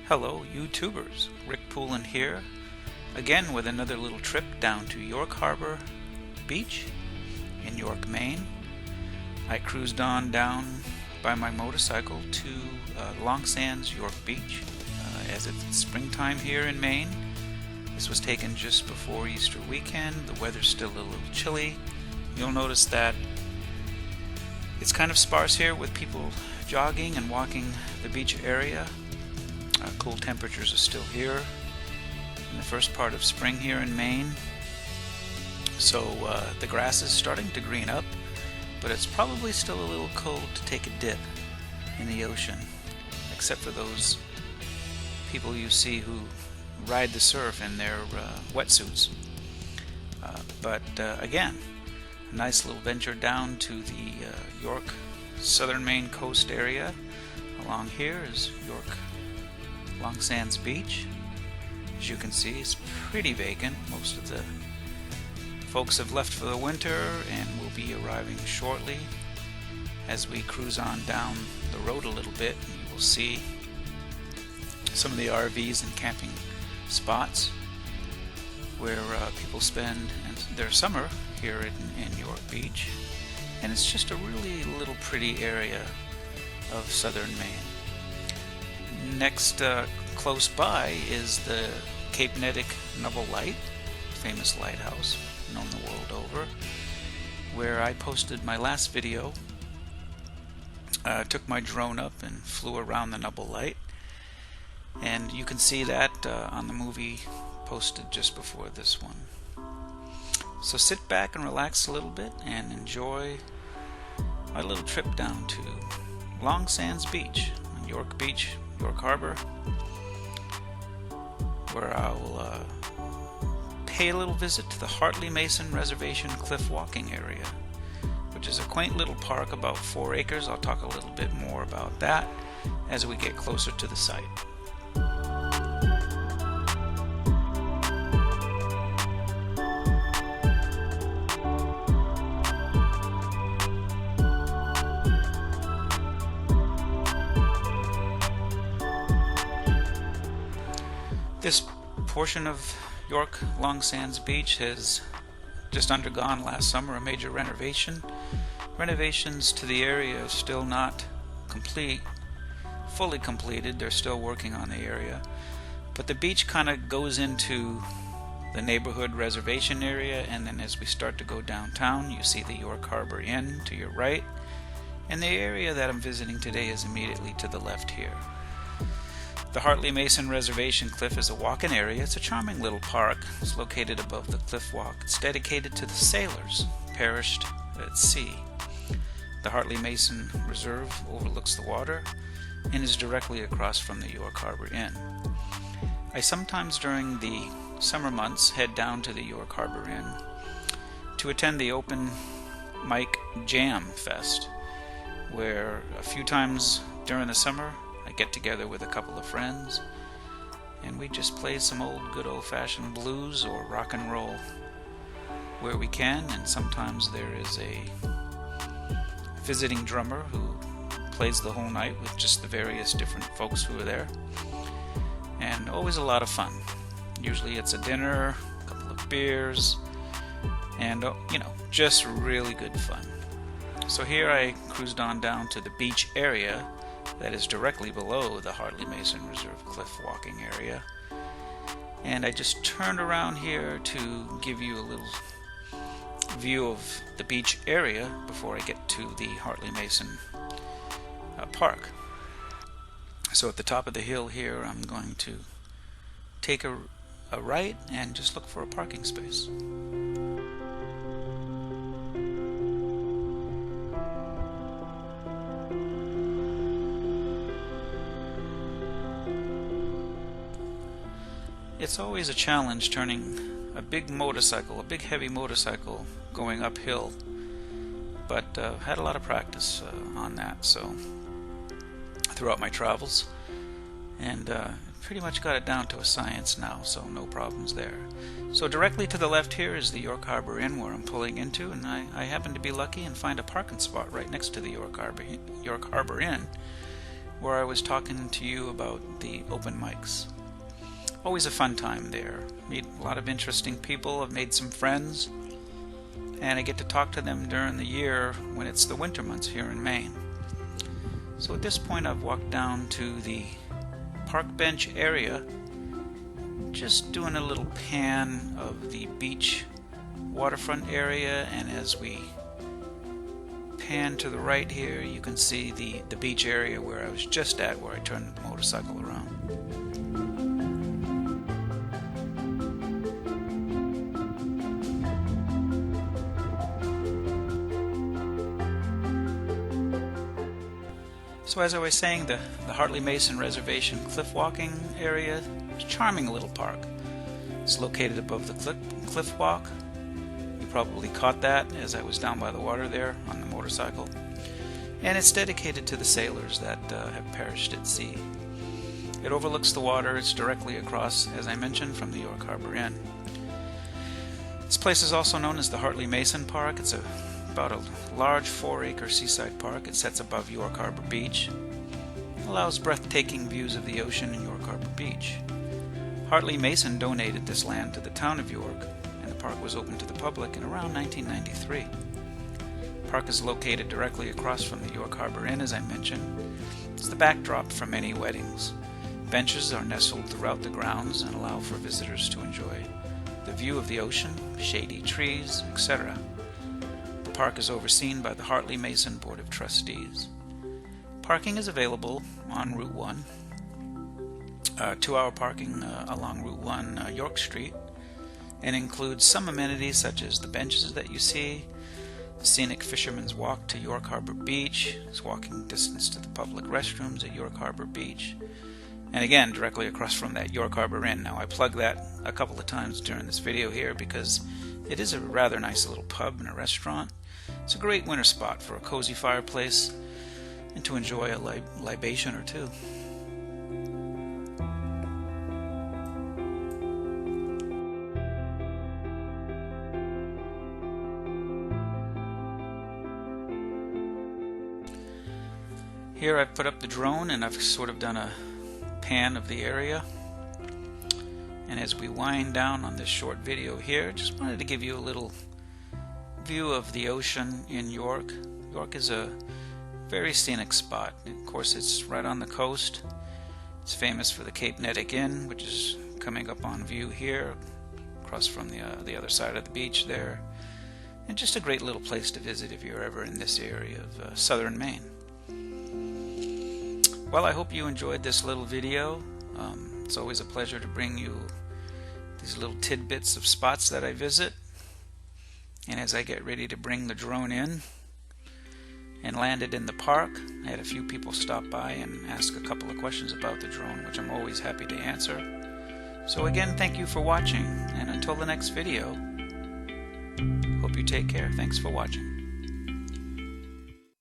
Hello YouTubers, Rick Poulin here, again with another little trip down to York Harbor Beach in York, Maine. I cruised on down by my motorcycle to Long Sands, York Beach. As it's springtime here in Maine, this was taken just before Easter weekend. The weather's still a little chilly. You'll notice that it's kind of sparse here with people jogging and walking the beach area. Cool temperatures are still here in the first part of spring here in Maine. So the grass is starting to green up, but it's probably still a little cold to take a dip in the ocean, except for those people you see who ride the surf in their wetsuits. But again, a nice little venture down to the York southern Maine coast area. Along here is York Long Sands Beach. As you can see, it's pretty vacant. Most of the folks have left for the winter and will be arriving shortly. As we cruise on down the road a little bit, you will see some of the RVs and camping spots where people spend their summer here in York Beach. And it's just a really little pretty area of southern Maine. Next, close by is the Cape Nedic Nubble Light, famous lighthouse known the world over, where I posted my last video. Took my drone up and flew around the Nubble Light, and you can see that on the movie posted just before this one. So sit back and relax a little bit and enjoy my little trip down to Long Sands Beach, York Beach, York Harbor, where I'll pay a little visit to the Hartley Mason Reservation cliff walking area, which is a quaint little park about 4 acres. I'll talk a little bit more about that as we get closer to the site. This portion of York Long Sands Beach has just undergone last summer a major renovation. Renovations to the area are still not fully completed. They're still working on the area. But the beach kind of goes into the neighborhood reservation area, and then as we start to go downtown, you see the York Harbor Inn to your right, and the area that I'm visiting today is immediately to the left here. The Hartley Mason Reservation Cliff is a walk-in area. It's a charming little park. It's located above the cliff walk. It's dedicated to the sailors perished at sea. The Hartley Mason Reserve overlooks the water and is directly across from the York Harbor Inn. I sometimes during the summer months head down to the York Harbor Inn to attend the open mic Jam Fest, where a few times during the summer I get together with a couple of friends and we just play some good old-fashioned blues or rock and roll where we can, and sometimes there is a visiting drummer who plays the whole night with just the various different folks who are there, and always a lot of fun. Usually it's a dinner, a couple of beers, and just really good fun. So here I cruised on down to the beach area that is directly below the Hartley Mason Reserve cliff walking area, and I just turned around here to give you a little view of the beach area before I get to the Hartley Mason Park. So at the top of the hill here, I'm going to take a right and just look for a parking space. It's always a challenge turning a big heavy motorcycle going uphill, but had a lot of practice on that throughout my travels, and pretty much got it down to a science now, so no problems there. So directly to the left here is the York Harbor Inn where I'm pulling into, and I happen to be lucky and find a parking spot right next to the York Harbor Inn, where I was talking to you about the open mics. Always a fun time there. Meet a lot of interesting people. I've made some friends, and I get to talk to them during the year when it's the winter months here in Maine. So at this point I've walked down to the park bench area, just doing a little pan of the beach waterfront area, and as we pan to the right here you can see the beach area where I was just at, where I turned the motorcycle around. So as I was saying, the Hartley Mason Reservation cliff walking area is a charming little park. It's located above the cliff walk. You probably caught that as I was down by the water there on the motorcycle. And it's dedicated to the sailors that have perished at sea. It overlooks the water. It's directly across, as I mentioned, from the York Harbor Inn. This place is also known as the Hartley Mason Park. It's about a large 4-acre seaside park. It sits above York Harbor Beach. It allows breathtaking views of the ocean in York Harbor Beach. Hartley Mason donated this land to the town of York, and the park was opened to the public in around 1993. The park is located directly across from the York Harbor Inn, as I mentioned. It's the backdrop for many weddings. Benches are nestled throughout the grounds and allow for visitors to enjoy the view of the ocean, shady trees, etc. The park is overseen by the Hartley Mason Board of Trustees. Parking is available on Route 1, 2-hour parking along Route 1 York Street, and includes some amenities such as the benches that you see, the scenic Fisherman's Walk to York Harbor Beach, it's walking distance to the public restrooms at York Harbor Beach, and again directly across from that York Harbor Inn. Now I plug that a couple of times during this video here because it is a rather nice little pub and a restaurant. It's a great winter spot for a cozy fireplace and to enjoy a libation or two. Here I've put up the drone and I've sort of done a pan of the area. And as we wind down on this short video here, just wanted to give you a little view of the ocean in York. York is a very scenic spot. Of course, it's right on the coast. It's famous for the Cape Nettic Inn, which is coming up on view here, across from the other side of the beach there. And just a great little place to visit if you're ever in this area of southern Maine. Well, I hope you enjoyed this little video. It's always a pleasure to bring you these little tidbits of spots that I visit. And as I get ready to bring the drone in and land it in the park, I had a few people stop by and ask a couple of questions about the drone, which I'm always happy to answer. So again, thank you for watching, and until the next video, hope you take care. Thanks for watching.